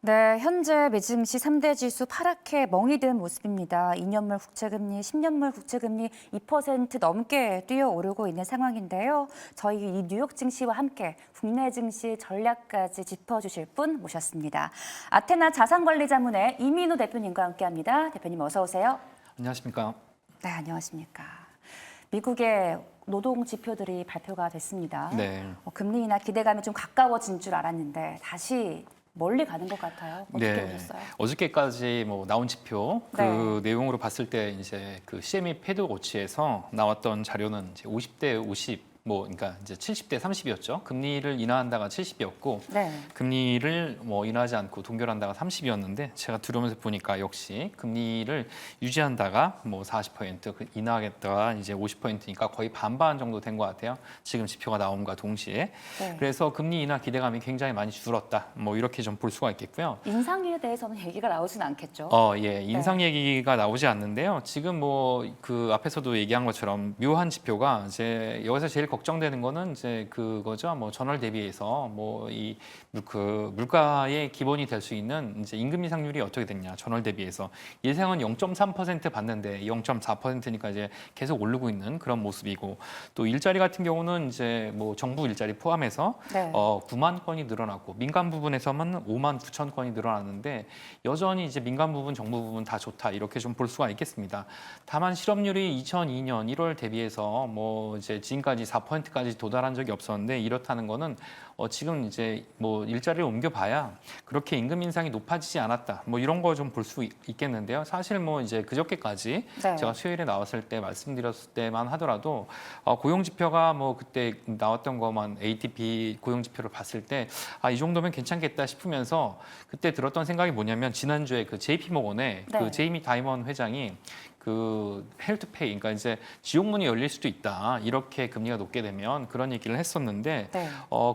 네, 현재 미증시 3대 지수 파랗게 멍이 든 모습입니다. 2년물 국채금리, 10년물 국채금리 2% 넘게 뛰어오르고 있는 상황인데요. 저희 이 뉴욕 증시와 함께 국내 증시 전략까지 짚어주실 분 모셨습니다. 아테나 자산관리자문의 이민우 대표님과 함께합니다. 대표님 어서 오세요. 안녕하십니까. 네, 안녕하십니까. 미국의 노동 지표들이 발표가 됐습니다. 네. 금리 인하 기대감이 좀 가까워진 줄 알았는데 다시 멀리 가는 것 같아요. 어떻게 보셨어요? 어저께까지 나온 지표 그 내용으로 봤을 때 이제 그 CME 패드 워치에서 나왔던 자료는 이제 50대 50 그러니까 이제 70대 30이었죠. 금리를 인하한다가 70이었고 금리를 인하하지 않고 동결한다가 30이었는데 제가 들으면서 보니까 역시 금리를 유지한다가 40% 인하하겠다가 이제 50%니까 거의 반반 정도 된 것 같아요. 지금 지표가 나옴과 동시에. 그래서 금리 인하 기대감이 굉장히 많이 줄었다. 이렇게 좀 볼 수가 있겠고요. 인상에 대해서는 얘기가 나오진 않겠죠? 예, 인상 얘기가 나오지 않는데요. 지금 그 앞에서도 얘기한 것처럼 묘한 지표가 이제 여기서 제일 걱정되는 거는 이제 그거죠. 전월 대비해서 이 물가의 기본이 될 수 있는 이제 임금 인상률이 어떻게 됐냐. 전월 대비해서 예상은 0.3% 받는데 0.4%니까 이제 계속 오르고 있는 그런 모습이고 또 일자리 같은 경우는 이제 정부 일자리 포함해서 9만 건이 늘어났고 민간 부분에서만 5만 9천 건이 늘어났는데 여전히 이제 민간 부분, 정부 부분 다 좋다 이렇게 좀 볼 수가 있겠습니다. 다만 실업률이 2002년 1월 대비해서 이제 지금까지 4%까지 도달한 적이 없었는데 이렇다는 거는 지금 이제 일자리를 옮겨봐야 그렇게 임금 인상이 높아지지 않았다. 이런 거 좀 볼 수 있겠는데요. 사실 이제 그저께까지 제가 수요일에 나왔을 때 말씀드렸을 때만 하더라도 고용 지표가 그때 나왔던 것만 ADP 고용 지표를 봤을 때 이 정도면 괜찮겠다 싶으면서 그때 들었던 생각이 뭐냐면 지난주에 그 JP 모건의 그 제이미 다이먼 회장이 그 헬트페이, 그러니까 이제 지옥문이 열릴 수도 있다. 이렇게 금리가 높게 되면 그런 얘기를 했었는데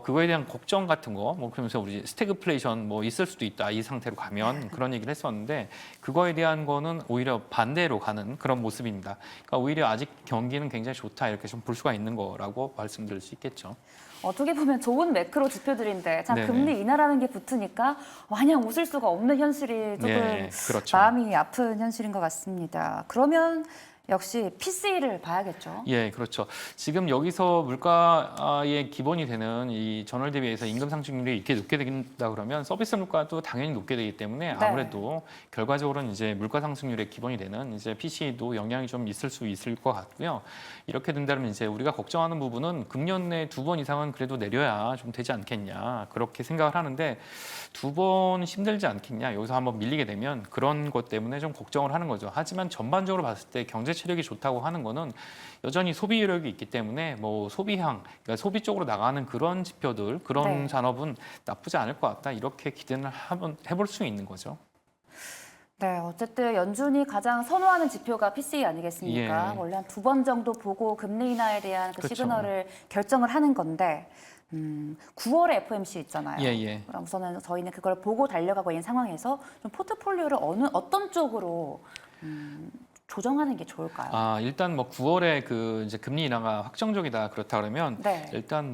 그거에 대한 걱정 같은 거, 그러면서 우리 스태그플레이션 있을 수도 있다. 이 상태로 가면 그런 얘기를 했었는데 그거에 대한 거는 오히려 반대로 가는 그런 모습입니다. 그러니까 오히려 아직 경기는 굉장히 좋다 이렇게 좀 볼 수가 있는 거라고 말씀드릴 수 있겠죠. 어떻게 보면 좋은 매크로 지표들인데 참 금리 인하라는 게 붙으니까 마냥 웃을 수가 없는 현실이 조금 그렇죠. 마음이 아픈 현실인 것 같습니다. 그러면 역시 PC를 봐야겠죠. 예, 그렇죠. 지금 여기서 물가의 기본이 되는 이 전월 대비해서 임금 상승률이 이렇게 높게 된다 그러면 서비스 물가도 당연히 높게 되기 때문에 아무래도 결과적으로는 이제 물가 상승률의 기본이 되는 이제 PC도 영향이 좀 있을 수 있을 것 같고요. 이렇게 된다면 이제 우리가 걱정하는 부분은 금년 내 2번 이상은 그래도 내려야 좀 되지 않겠냐 그렇게 생각을 하는데 2번 힘들지 않겠냐 여기서 한번 밀리게 되면 그런 것 때문에 좀 걱정을 하는 거죠. 하지만 전반적으로 봤을 때 경제 체력이 좋다고 하는 거는 여전히 소비 여력이 있기 때문에 소비향, 그러니까 소비 쪽으로 나가는 그런 지표들, 그런 산업은 나쁘지 않을 것 같다. 이렇게 기대를 한번 해볼 수 있는 거죠. 네, 어쨌든 연준이 가장 선호하는 지표가 PCE 아니겠습니까? 원래 한 2번 정도 보고 금리 인하에 대한 그 시그널을 결정을 하는 건데 9월에 FOMC 있잖아요. 그럼 우선은 저희는 그걸 보고 달려가고 있는 상황에서 좀 포트폴리오를 어떤 쪽으로 조정하는 게 좋을까요? 일단 9월에 그 이제 금리 인하가 확정적이다 그렇다 그러면 일단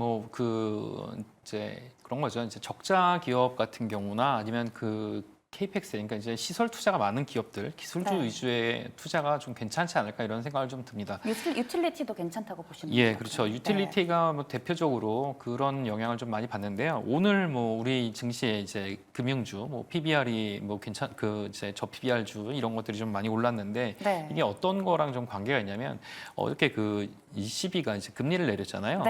이제 그런 거죠. 이제 적자 기업 같은 경우나 아니면 그 KPX, 그러니까 이제 시설 투자가 많은 기업들, 기술주 위주의 투자가 좀 괜찮지 않을까 이런 생각을 좀 듭니다. 유틸리티도 괜찮다고 보시는 거죠? 예, 그렇죠. 유틸리티가 대표적으로 그런 영향을 좀 많이 받는데요. 오늘 우리 증시에 이제 금융주, PBR이 이제 저 PBR주 이런 것들이 좀 많이 올랐는데 이게 어떤 거랑 좀 관계가 있냐면 어저께 그 ECB가 이제 금리를 내렸잖아요.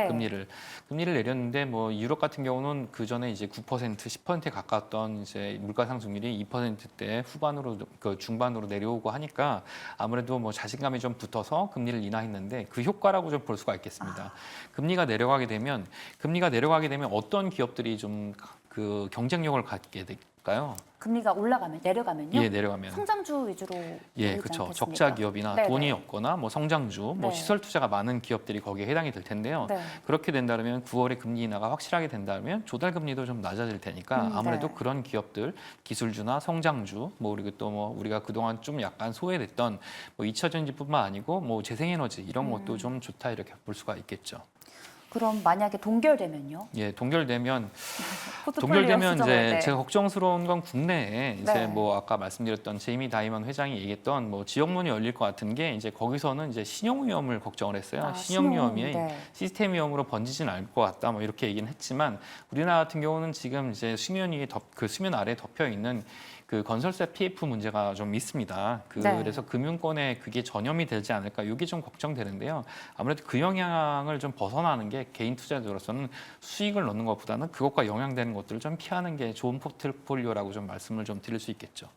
금리를 내렸는데 유럽 같은 경우는 그 전에 이제 9%, 10%에 가까웠던 이제 물가 상승률이 2%대 후반으로 중반으로 내려오고 하니까 아무래도 자신감이 좀 붙어서 금리를 인하했는데 그 효과라고 좀 볼 수가 있겠습니다. 금리가 내려가게 되면 어떤 기업들이 좀 그 경쟁력을 갖게 될까요? 금리가 내려가면요? 예, 내려가면. 성장주 위주로 그렇죠. 적자 기업이나 돈이 없거나 성장주, 시설 투자가 많은 기업들이 거기에 해당이 될 텐데요. 그렇게 된다면 9월에 금리 인하가 확실하게 된다면 조달 금리도 좀 낮아질 테니까 아무래도 그런 기업들, 기술주나 성장주, 그리고 또 우리가 그동안 좀 약간 소외됐던 2차 전지뿐만 아니고 재생에너지 이런 것도 좀 좋다 이렇게 볼 수가 있겠죠. 그럼 만약에 동결되면요? 예, 동결되면 포트폴리오 이제 수정할 때. 제가 걱정스러운 건 국내에 이제 네. 뭐 아까 말씀드렸던 제이미 다이먼 회장이 얘기했던 뭐 지역문이 열릴 것 같은 게 이제 거기서는 이제 신용 위험을 걱정을 했어요. 아, 신용 위험이 네. 시스템 위험으로 번지진 않을 것 같다. 뭐 이렇게 얘기는 했지만 우리나라 같은 경우는 지금 이제 수면 위에 그 수면 아래 덮여 있는 그 건설사 PF 문제가 좀 있습니다. 네. 그래서 금융권에 그게 전염이 되지 않을까 이게 좀 걱정되는데요. 아무래도 그 영향을 좀 벗어나는 게 개인 투자자로서는 수익을 넣는 것보다는 그것과 영향되는 것들을 좀 피하는 게 좋은 포트폴리오라고 좀 말씀을 좀 드릴 수 있겠죠.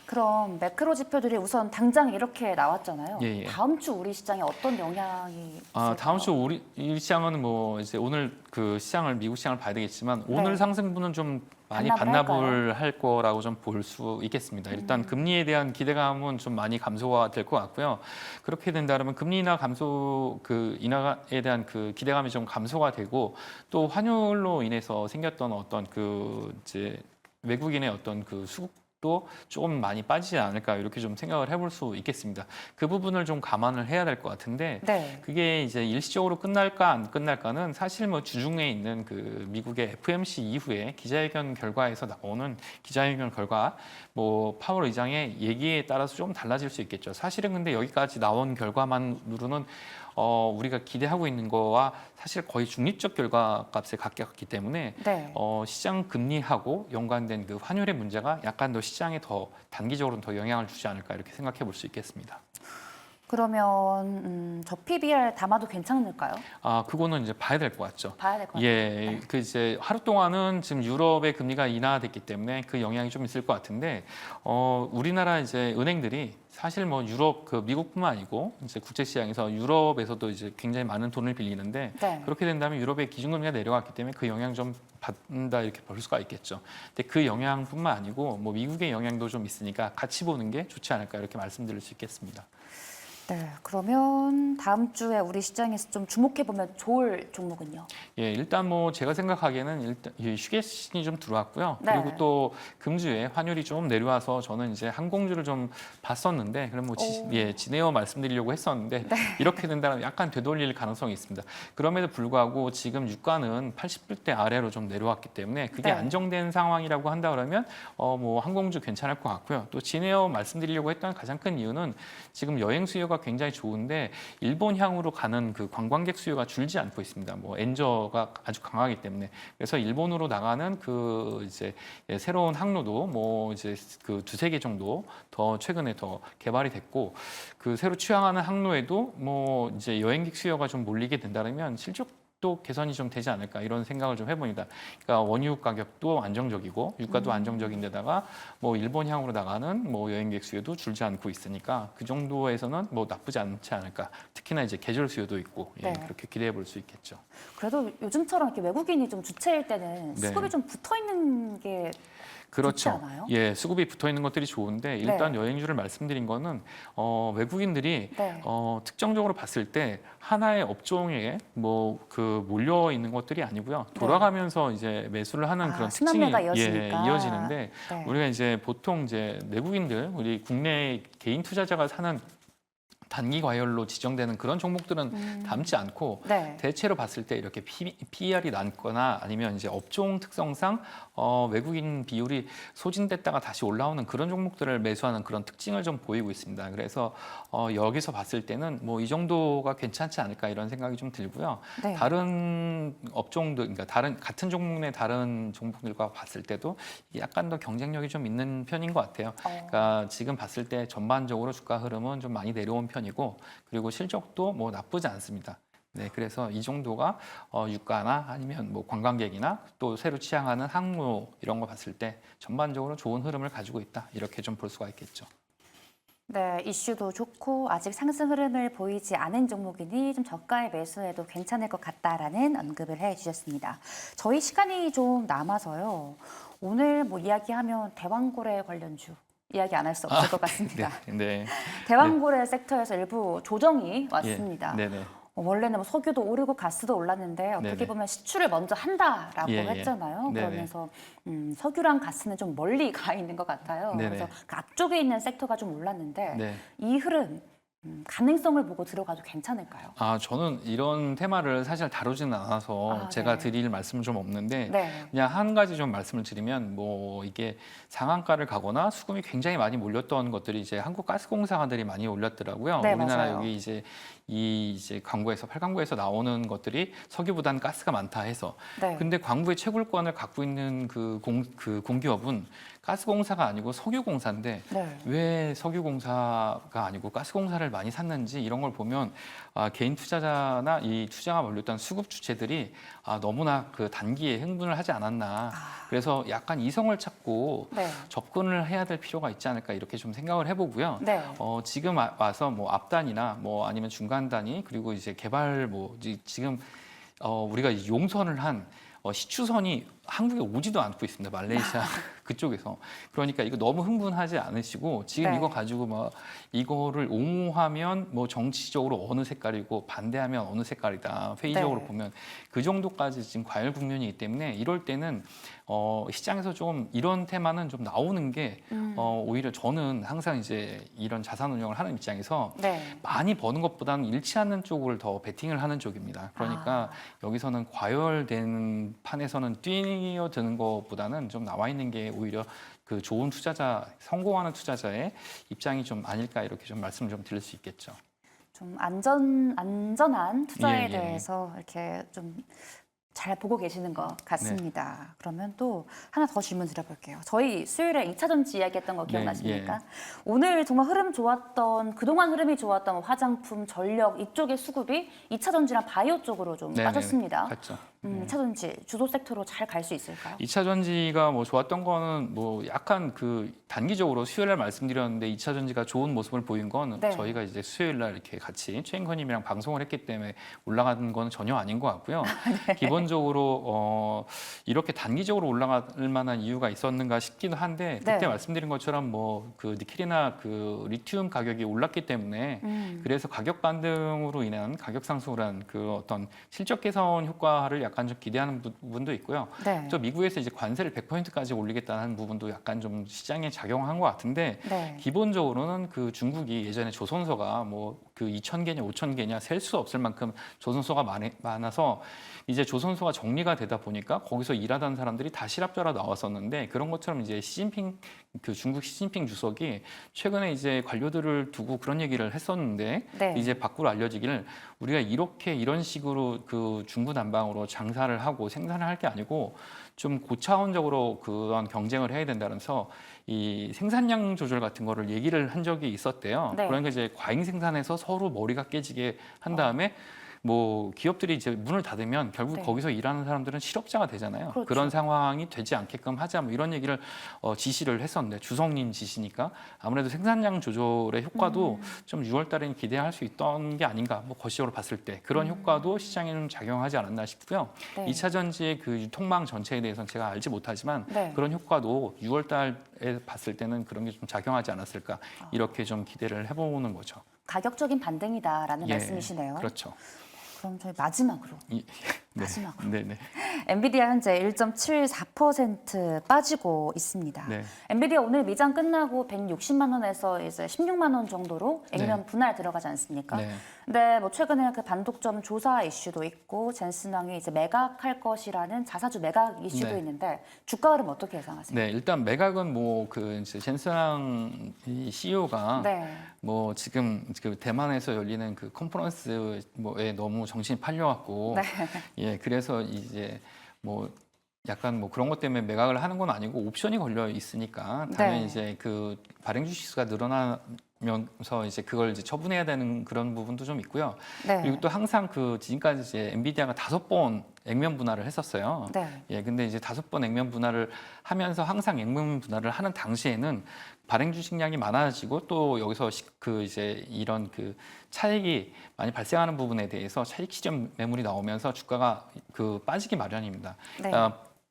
그럼 매크로 지표들이 우선 당장 이렇게 나왔잖아요. 예, 예. 다음 주 우리 시장에 어떤 영향이 있을까요? 다음 주 우리 이 시장은 뭐 이제 오늘 그 시장을 미국 시장을 봐야 되겠지만 오늘 네. 상승분은 좀 많이 반납을 할 거라고 좀 볼 수 있겠습니다. 일단 금리에 대한 기대감은 좀 많이 감소가 될 것 같고요. 그렇게 된다면 금리 인하 감소 그 인하에 대한 그 기대감이 좀 감소가 되고 또 환율로 인해서 생겼던 어떤 그 이제 외국인의 어떤 그 수급도 조금 많이 빠지지 않을까 이렇게 좀 생각을 해볼 수 있겠습니다. 그 부분을 좀 감안을 해야 될 것 같은데 네. 그게 이제 일시적으로 끝날까 안 끝날까는 사실 뭐 주중에 있는 그 미국의 FMC 이후에 기자회견 결과에서 나오는 기자회견 결과 뭐 파월 의장의 얘기에 따라서 좀 달라질 수 있겠죠. 사실은 근데 여기까지 나온 결과만으로는 우리가 기대하고 있는 거와 사실 거의 중립적 결과값에 가깝기 때문에 네. 시장 금리하고 연관된 그 환율의 문제가 약간 더 시장에 더 단기적으로는 더 영향을 주지 않을까 이렇게 생각해 볼 수 있겠습니다. 그러면 저 PBR 담아도 괜찮을까요? 그거는 이제 봐야 될 것 같죠. 봐야 될 것 같아요. 예, 그 이제 하루 동안은 지금 유럽의 금리가 인하됐기 때문에 그 영향이 좀 있을 것 같은데, 우리나라 이제 은행들이 사실 뭐 유럽 그 미국뿐만 아니고 이제 국제 시장에서 유럽에서도 이제 굉장히 많은 돈을 빌리는데 네. 그렇게 된다면 유럽의 기준금리가 내려갔기 때문에 그 영향 좀 받는다 이렇게 볼 수가 있겠죠. 근데 그 영향뿐만 아니고 뭐 미국의 영향도 좀 있으니까 같이 보는 게 좋지 않을까 이렇게 말씀드릴 수 있겠습니다. 네. 그러면 다음 주에 우리 시장에서 좀 주목해 보면 좋을 종목은요? 예, 일단 뭐 제가 생각하기에는 일단 이 휴게 시즌이 좀 들어왔고요. 네. 그리고 또 금주에 환율이 좀 내려와서 저는 이제 항공주를 좀 봤었는데, 그럼 뭐 지내어 말씀드리려고 했었는데 이렇게 된다면 약간 되돌릴 가능성이 있습니다. 그럼에도 불구하고 지금 유가는 80불대 아래로 좀 내려왔기 때문에 그게 네. 안정된 상황이라고 한다 그러면 뭐 항공주 괜찮을 것 같고요. 또 지내어 말씀드리려고 했던 가장 큰 이유는 지금 여행 수요가 굉장히 좋은데 일본향으로 가는 그 관광객 수요가 줄지 않고 있습니다. 뭐 엔저가 아주 강하기 때문에 그래서 일본으로 나가는 그 이제 새로운 항로도 뭐 이제 그 두세 개 정도 더 최근에 더 개발이 됐고 그 새로 취항하는 항로에도 뭐 이제 여행객 수요가 좀 몰리게 된다면 실적도 개선이 좀 되지 않을까 이런 생각을 좀 해봅니다. 그러니까 원유 가격도 안정적이고 유가도 안정적인데다가 뭐 일본향으로 나가는 뭐 여행객 수요도 줄지 않고 있으니까 그 정도에서는 뭐 나쁘지 않지 않을까. 특히나 이제 계절 수요도 있고 네. 그렇게 기대해 볼 수 있겠죠. 그래도 요즘처럼 이렇게 외국인이 좀 주체일 때는 네. 수급이 좀 붙어 있는 게 좋지 그렇죠. 않아요? 예, 수급이 붙어 있는 것들이 좋은데 일단 네. 여행주를 말씀드린 거는 외국인들이 네. 특정적으로 봤을 때 하나의 업종에 뭐 그 몰려 있는 것들이 아니고요. 네. 돌아가면서 이제 매수를 하는 그런 특징이 순환매가 이어지니까. 이어지는데 네. 우리가 이제 보통 이제 외국인들 우리 국내 개인 투자자가 사는 단기 과열로 지정되는 그런 종목들은 담지 않고 네. 대체로 봤을 때 이렇게 PER이 낮거나 아니면 이제 업종 특성상 외국인 비율이 소진됐다가 다시 올라오는 그런 종목들을 매수하는 그런 특징을 좀 보이고 있습니다. 그래서 여기서 봤을 때는 뭐 이 정도가 괜찮지 않을까 이런 생각이 좀 들고요. 네. 다른 업종들, 그러니까 같은 종목 내 다른 종목들과 봤을 때도 약간 더 경쟁력이 좀 있는 편인 것 같아요. 그러니까 지금 봤을 때 전반적으로 주가 흐름은 좀 많이 내려온 편이고 그리고 실적도 뭐 나쁘지 않습니다. 네, 그래서 이 정도가 유가나 아니면 뭐 관광객이나 또 새로 취항하는 항로 이런 거 봤을 때 전반적으로 좋은 흐름을 가지고 있다 이렇게 좀 볼 수가 있겠죠. 네, 이슈도 좋고 아직 상승 흐름을 보이지 않은 종목이니 좀 저가에 매수해도 괜찮을 것 같다라는 언급을 해주셨습니다. 저희 시간이 좀 남아서요. 오늘 뭐 이야기하면 대왕고래 관련주 이야기 안 할 수 없을 것 같습니다. 네. 대왕고래 섹터에서 일부 조정이 왔습니다. 네, 네. 원래는 뭐 석유도 오르고 가스도 올랐는데 어떻게 네네. 보면 시추를 먼저 한다라고 예, 예. 했잖아요. 네네. 그러면서 석유랑 가스는 좀 멀리 가 있는 것 같아요. 네네. 그래서 그 앞쪽에 있는 섹터가 좀 올랐는데 네. 이 흐름 가능성을 보고 들어가도 괜찮을까요? 저는 이런 테마를 사실 다루지는 않아서 제가 네. 드릴 말씀은 좀 없는데 네. 그냥 한 가지 좀 말씀을 드리면 뭐 이게 상한가를 가거나 수급이 굉장히 많이 몰렸던 것들이 이제 한국가스공사들이 많이 올렸더라고요. 네, 우리나라 맞아요. 여기 이제 광고에서 팔광고에서 나오는 것들이 석유보다는 가스가 많다 해서 네. 근데 광부의 채굴권을 갖고 있는 그 공기업은 가스공사가 아니고 석유공사인데 네. 왜 석유공사가 아니고 가스공사를 많이 샀는지 이런 걸 보면 개인 투자자나 이 투자가 몰렸던 수급 주체들이 너무나 그 단기에 흥분을 하지 않았나. 그래서 약간 이성을 찾고 네. 접근을 해야 될 필요가 있지 않을까 이렇게 좀 생각을 해보고요. 네. 지금 와서 뭐 앞단이나 뭐 아니면 중간 단위 그리고 이제 개발 지금 우리가 용선을 한 시추선이 한국에 오지도 않고 있습니다. 말레이시아 그쪽에서. 그러니까 이거 너무 흥분하지 않으시고 지금 네. 이거 가지고 막 이거를 옹호하면 뭐 정치적으로 어느 색깔이고 반대하면 어느 색깔이다. 회의적으로 네. 보면 그 정도까지 지금 과열 국면이기 때문에 이럴 때는 시장에서 좀 이런 테마는 좀 나오는 게 오히려 저는 항상 이제 이런 자산 운용을 하는 입장에서 네. 많이 버는 것보다는 잃지 않는 쪽을 더 베팅을 하는 쪽입니다. 그러니까 여기서는 과열된 판에서는 뛰어드는 것보다는 좀 나와 있는 게 오히려 그 좋은 투자자, 성공하는 투자자의 입장이 좀 아닐까 이렇게 좀 말씀을 좀 드릴 수 있겠죠. 좀 안전한 투자에 예, 예. 대해서 이렇게 좀 잘 보고 계시는 것 같습니다. 그러면 또 하나 더 질문 드려볼게요. 저희 수요일에 2차 전지 이야기했던 거 기억나십니까? 오늘 정말 흐름 좋았던, 그동안 흐름이 좋았던 화장품, 전력 이쪽의 수급이 2차 전지랑 바이오 쪽으로 좀 빠졌습니다. 맞죠. 2차 전지 주도 섹터로 잘 갈 수 있을까요? 2차 전지가 뭐 좋았던 거는 뭐 약간 그 단기적으로 수요일 날 말씀드렸는데 2차 전지가 좋은 모습을 보인 건 네. 저희가 이제 수요일 날 이렇게 같이 최인건님이랑 방송을 했기 때문에 올라가는 건 전혀 아닌 것 같고요. 네. 기본적으로 이렇게 단기적으로 올라갈 만한 이유가 있었는가 싶기도 한데 그때 네. 말씀드린 것처럼 뭐 그 니켈이나 그 리튬 가격이 올랐기 때문에 그래서 가격 반등으로 인한 가격 상승을 한 그 어떤 실적 개선 효과를 약간 좀 기대하는 부분도 있고요. 네. 또 미국에서 이제 관세를 100%까지 올리겠다는 부분도 약간 좀 시장에 작용한 것 같은데 네. 기본적으로는 그 중국이 예전에 조선소가 뭐 그 2,000개냐 5,000개냐 셀 수 없을 만큼 조선소가 많아서 이제 조선소가 정리가 되다 보니까 거기서 일하던 사람들이 다 실업자로 나왔었는데 그런 것처럼 이제 그 중국 시진핑 주석이 최근에 이제 관료들을 두고 그런 얘기를 했었는데 네. 이제 밖으로 알려지기를 우리가 이런 식으로 그 중구난방으로 장사를 하고 생산을 할 게 아니고 좀 고차원적으로 그런 경쟁을 해야 된다면서 이 생산량 조절 같은 거를 얘기를 한 적이 있었대요. 네. 그러니까 이제 과잉 생산해서 서로 머리가 깨지게 한 다음에 뭐 기업들이 이제 문을 닫으면 결국 네. 거기서 일하는 사람들은 실업자가 되잖아요. 그렇죠. 그런 상황이 되지 않게끔 하자 뭐 이런 얘기를 지시를 했었는데 주성님 지시니까 아무래도 생산량 조절의 효과도 좀 6월 달에는 기대할 수 있던 게 아닌가 뭐 거시적으로 봤을 때 그런 효과도 시장에는 작용하지 않았나 싶고요. 네. 2차 전지의 그 유통망 전체에 대해서는 제가 알지 못하지만 네. 그런 효과도 6월 달에 봤을 때는 그런 게 좀 작용하지 않았을까 이렇게 좀 기대를 해보는 거죠. 가격적인 반등이다라는 말씀이시네요. 그렇죠. 그럼 저희 마지막으로 네. 마지막으로. 네네. 엔비디아 현재 1.74% 빠지고 있습니다. 네. 엔비디아 오늘 미장 끝나고 160만 원에서 이제 16만 원 정도로 액면 네. 분할 들어가지 않습니까? 네. 근데 뭐 최근에 그 반독점 조사 이슈도 있고 젠슨왕이 이제 매각할 것이라는 자사주 매각 이슈도 네. 있는데 주가 흐름 어떻게 예상하세요? 네, 일단 매각은 뭐 그 이제 젠스랑 이 CEO가 네. 뭐 지금 그 대만에서 열리는 그 컨퍼런스 뭐에 너무 정신이 팔려갖고 네. 예, 그래서 이제 뭐 약간 뭐 그런 것 때문에 매각을 하는 건 아니고 옵션이 걸려 있으니까 당연히 네. 이제 그 발행 주식수가 늘어나면서 이제 그걸 이제 처분해야 되는 그런 부분도 좀 있고요. 네. 그리고 또 항상 그 지금까지 이제 엔비디아가 5번 액면 분할을 했었어요. 네. 예, 근데 이제 5번 액면 분할을 하면서 항상 액면 분할을 하는 당시에는 발행 주식량이 많아지고 또 여기서 그 이제 이런 그 차익이 많이 발생하는 부분에 대해서 차익 실현 매물이 나오면서 주가가 그 빠지기 마련입니다. 네.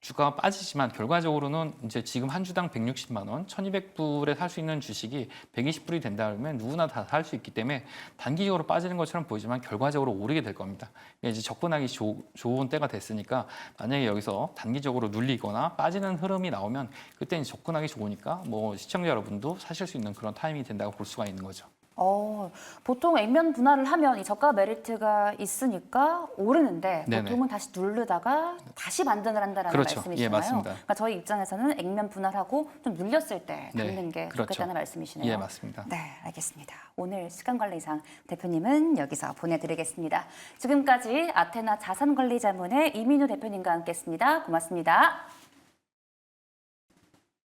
주가가 빠지지만 결과적으로는 이제 지금 한 주당 160만 원, 1,200불에 살 수 있는 주식이 120불이 된다 그러면 누구나 다 살 수 있기 때문에 단기적으로 빠지는 것처럼 보이지만 결과적으로 오르게 될 겁니다. 이제 접근하기 좋은 때가 됐으니까 만약에 여기서 단기적으로 눌리거나 빠지는 흐름이 나오면 그때는 접근하기 좋으니까 뭐 시청자 여러분도 사실 수 있는 그런 타이밍이 된다고 볼 수가 있는 거죠. 보통 액면 분할을 하면 이 저가 메리트가 있으니까 오르는데 네네. 보통은 다시 누르다가 다시 반등을 한다는 그렇죠. 말씀이시잖아요. 예, 맞습니다. 그러니까 저희 입장에서는 액면 분할하고 좀 눌렸을 때 네, 담는 게 그렇죠. 좋겠다는 말씀이시네요. 예, 맞습니다. 네, 알겠습니다. 오늘 시간관리상 대표님은 여기서 보내드리겠습니다. 지금까지 아테나 자산관리자문의 이민우 대표님과 함께했습니다. 고맙습니다.